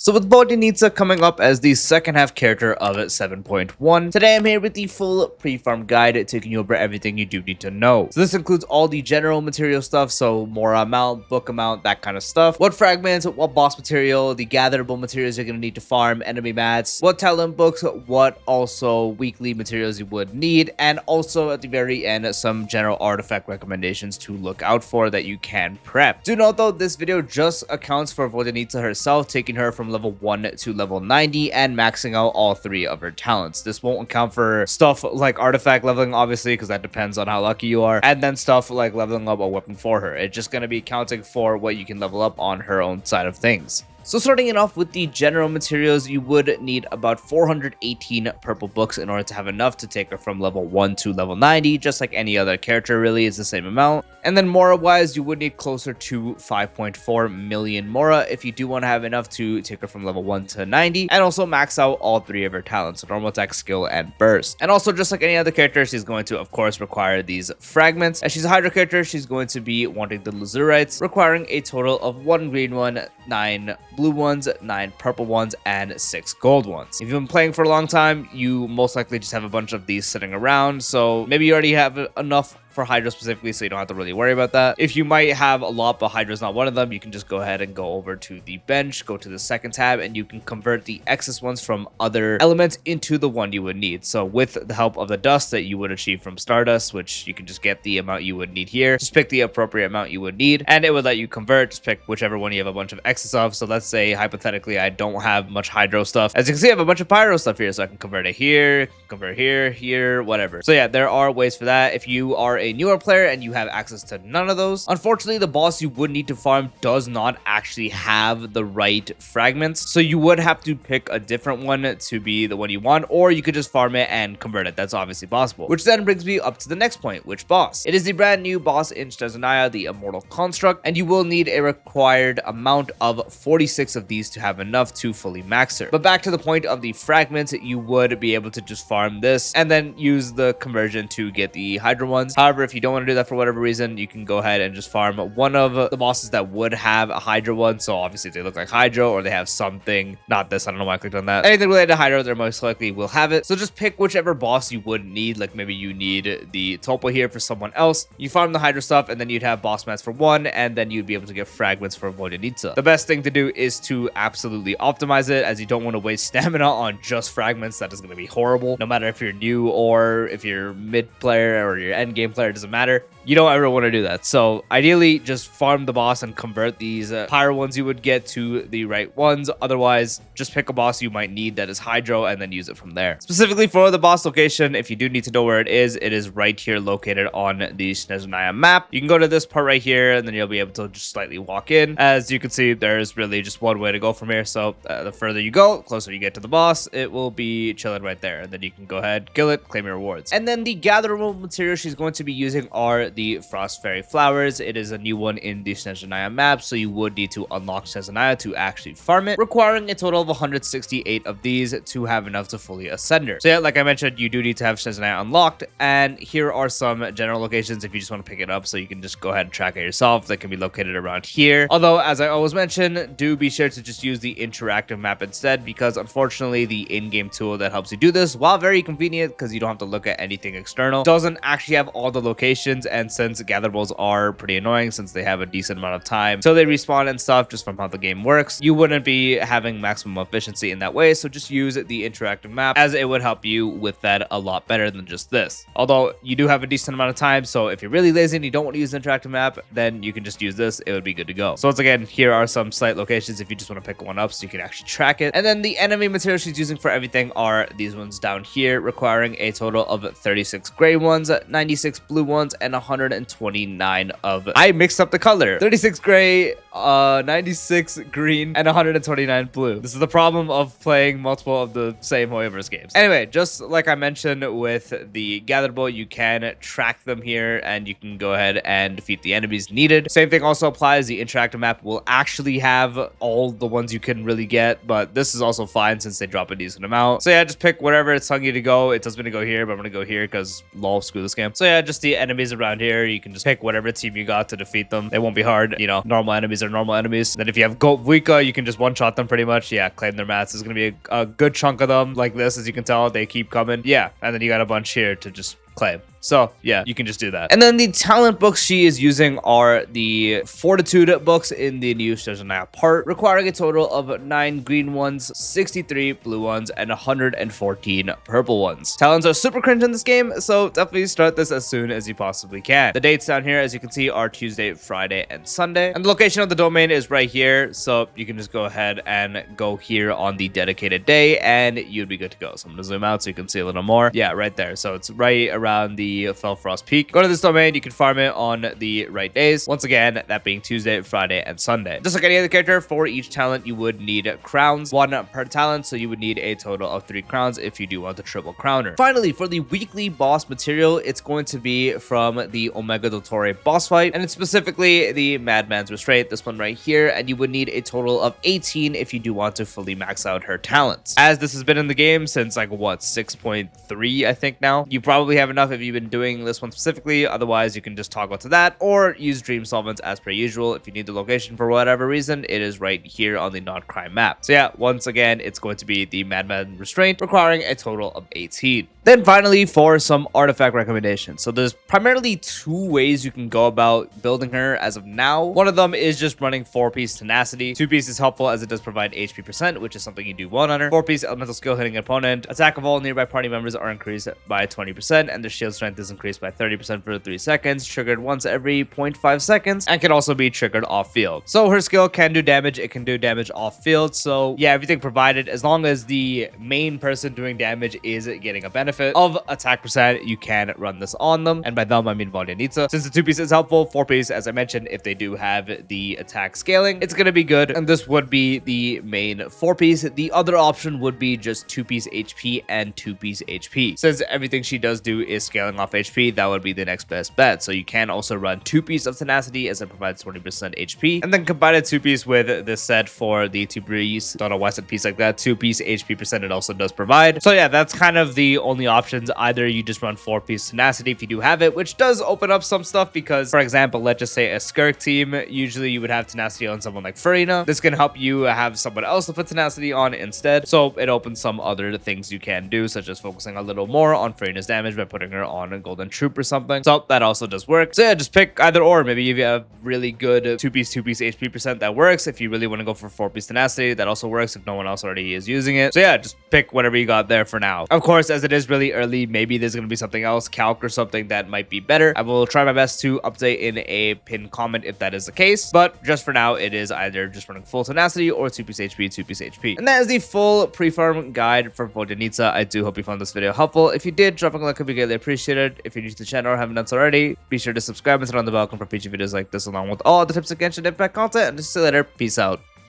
So with Vodyanitsa coming up as the second half character of 7.1, today I'm here with the full pre-farm guide taking you over everything you do need to know. So this includes all the general material stuff, so Mora amount, book amount, that kind of stuff. What fragments, what boss material, the gatherable materials you're going to need to farm, enemy mats, what talent books, what also weekly materials you would need, and also at the very end some general artifact recommendations to look out for that you can prep. Do note though, this video just accounts for Vodyanitsa herself, taking her from level 1 to level 90 and maxing out all 3 of her talents. This won't account for stuff like artifact leveling, obviously, because that depends on how lucky you are, and then stuff like leveling up a weapon for her. It's just going to be counting for what you can level up on her own side of things. So starting it off with the general materials, you would need about 418 purple books in order to have enough to take her from level 1 to level 90, just like any other character really is the same amount. And then Mora wise, you would need closer to 5.4 million Mora if you do want to have enough to take her from level 1 to 90, and also max out all 3 of her talents, so normal attack, skill, and burst. And also just like any other character, she's going to of course require these fragments. As she's a Hydra character, she's going to be wanting the Lazurites, requiring a total of 1 green one, 9 blue ones, 9 purple ones, and 6 gold ones. If you've been playing for a long time, you most likely just have a bunch of these sitting around, so maybe you already have enough for Hydra specifically, so you don't have to really worry about that. If you might have a lot, but Hydra's not one of them, you can just go ahead and go over to the bench, go to the second tab, and you can convert the excess ones from other elements into the one you would need. So with the help of the dust that you would achieve from Stardust, which you can just get the amount you would need here, just pick the appropriate amount you would need, and it would let you convert. Just pick whichever one you have a bunch of excess of. So let's say, hypothetically, I don't have much Hydro stuff. As you can see, I have a bunch of Pyro stuff here, so I can convert it here, convert here, whatever. So yeah, there are ways for that. If you are a newer player and you have access to none of those, unfortunately the boss you would need to farm does not actually have the right fragments, so you would have to pick a different one to be the one you want, or you could just farm it and convert it. That's obviously possible, which then brings me up to the next point. Which boss? It is the brand new boss in Snezhnaya, the Immortal Construct, and you will need a required amount of 46 of these to have enough to fully max her. But back to the point of the fragments, you would be able to just farm this and then use the conversion to get the Hydra ones. However, if you don't want to do that for whatever reason, you can go ahead and just farm one of the bosses that would have a Hydra one. So obviously if they look like Hydra or they have something, not this, I don't know why I clicked on that, anything related to Hydra, they're most likely will have it. So just pick whichever boss you would need. Like maybe you need the Topo here for someone else, you farm the Hydra stuff, and then you'd have boss mats for one, and then you'd be able to get fragments for Vodyanitsa. The best thing to do is to absolutely optimize it, as you don't want to waste stamina on just fragments. That is going to be horrible, no matter if you're new or if you're mid player or your end game player, it doesn't matter. You don't ever want to do that. So ideally just farm the boss and convert these pyro ones you would get to the right ones. Otherwise, just pick a boss you might need that is Hydro and then use it from there. Specifically for the boss location, if you do need to know where it is right here located on the Snezhnaya map. You can go to this part right here and then you'll be able to just slightly walk in. As you can see, there's really just one way to go from here. So the further you go, closer you get to the boss, it will be chilling right there. And then you can go ahead, kill it, claim your rewards. And then the gatherable material she's going to be using are the Frost Fairy Flowers. It is a new one in the Snezhnaya map, so you would need to unlock Snezhnaya to actually farm it, requiring a total of 168 of these to have enough to fully ascend her. So yeah, like I mentioned, you do need to have Snezhnaya unlocked, and here are some general locations if you just want to pick it up, so you can just go ahead and track it yourself. That can be located around here. Although, as I always mention, do be sure to just use the interactive map instead, because unfortunately the in-game tool that helps you do this, while very convenient because you don't have to look at anything external, doesn't actually have all the locations. And since gatherables are pretty annoying since they have a decent amount of time, so they respawn and stuff just from how the game works, you wouldn't be having maximum efficiency in that way. So just use the interactive map, as it would help you with that a lot better than just this. Although you do have a decent amount of time, so if you're really lazy and you don't want to use the interactive map, then you can just use this. It would be good to go. So once again, here are some slight locations if you just want to pick one up so you can actually track it. And then the enemy material she's using for everything are these ones down here, requiring a total of 36 gray ones, 96 blue ones, and 129 of, I mixed up the color, 36 gray, 96 green, and 129 blue. This is the problem of playing multiple of the same Hoyoverse games. Anyway, just like I mentioned with the gatherable, you can track them here and you can go ahead and defeat the enemies needed. Same thing also applies. The interactive map will actually have all the ones you can really get, but this is also fine since they drop a decent amount. So yeah, just pick whatever it's telling you to go. It tells me to go here, but I'm gonna go here because lol, screw this game. So yeah, just the enemies around down here. You can just pick whatever team you got to defeat them. They won't be hard. You know, normal enemies are normal enemies. Then if you have Goat Vuika, you can just one-shot them pretty much. Yeah, claim their mats. There's going to be a good chunk of them like this. As you can tell, they keep coming. Yeah, and then you got a bunch here to just claim. So yeah, you can just do that. And then the talent books she is using are the Fortitude books in the new Shizunaya part, requiring a total of 9 green ones, 63 blue ones, and 114 purple ones. Talents are super cringe in this game, so definitely start this as soon as you possibly can. The dates down here, as you can see, are Tuesday, Friday, and Sunday. And the location of the domain is right here, so you can just go ahead and go here on the dedicated day, and you'd be good to go. So I'm gonna zoom out so you can see a little more. Yeah, right there. So it's right around the Felfrost Peak. Go to this domain, you can farm it on the right days. Once again, that being Tuesday, Friday, and Sunday. Just like any other character, for each talent, you would need crowns, 1 per talent, so you would need a total of 3 crowns if you do want the triple crowner. Finally, for the weekly boss material, it's going to be from the Omega Dottore boss fight, and it's specifically the Madman's Restraint, this one right here, and you would need a total of 18 if you do want to fully max out her talents. As this has been in the game since like what, 6.3 I think now, you probably have enough if you've been doing this one specifically. Otherwise, you can just toggle to that or use Dream Solvents as per usual. If you need the location for whatever reason, it is right here on the Not Crime map. So yeah, once again, it's going to be the Madman Restraint, requiring a total of 18. Then finally, for some artifact recommendations. So there's primarily 2 ways you can go about building her as of now. One of them is just running 4-piece Tenacity. 2-piece is helpful as it does provide HP %, which is something you do want on her. 4-piece Elemental Skill hitting an opponent. Attack of all nearby party members are increased by 20%, and their shield strength is increased by 30% for 3 seconds, triggered once every 0.5 seconds, and can also be triggered off field. So her skill can do damage. It can do damage off field. So yeah, everything provided, as long as the main person doing damage is getting a benefit of attack %, you can run this on them. And by them, I mean Vodyanitsa. Since the 2-piece is helpful, 4-piece, as I mentioned, if they do have the attack scaling, it's going to be good. And this would be the main 4-piece. The other option would be just 2-piece HP and 2-piece HP. Since everything she does do is scaling off HP, that would be the next best bet. So you can also run 2-piece of Tenacity, as it provides 20% HP, and then combine a 2-piece with this set for the 2-piece, don't know why I said piece like that, 2-piece HP % it also does provide. So yeah, that's kind of the only options. Either you just run 4-piece Tenacity if you do have it, which does open up some stuff because, for example, let's just say a Skirk team, usually you would have Tenacity on someone like Farina. This can help you have someone else to put Tenacity on instead. So it opens some other things you can do, such as focusing a little more on Farina's damage by putting her on a Golden Troop or something. So that also does work. So yeah, just pick either or. Maybe if you have really good 2-piece HP %, that works. If you really want to go for 4-piece Tenacity, that also works if no one else already is using it. So yeah, just pick whatever you got there for now. Of course, as it is really early, maybe there's going to be something else, calc or something that might be better. I will try my best to update in a pinned comment if that is the case. But just for now, it is either just running full Tenacity or 2-piece HP, 2-piece HP. And that is the full pre-farm guide for Vodyanitsa. I do hope you found this video helpful. If you did, dropping a like would be greatly appreciated. If you're new to the channel or haven't done so already, be sure to subscribe and turn on the bell icon for future videos like this, along with all the tips of Genshin Impact content. And just see you later. Peace out.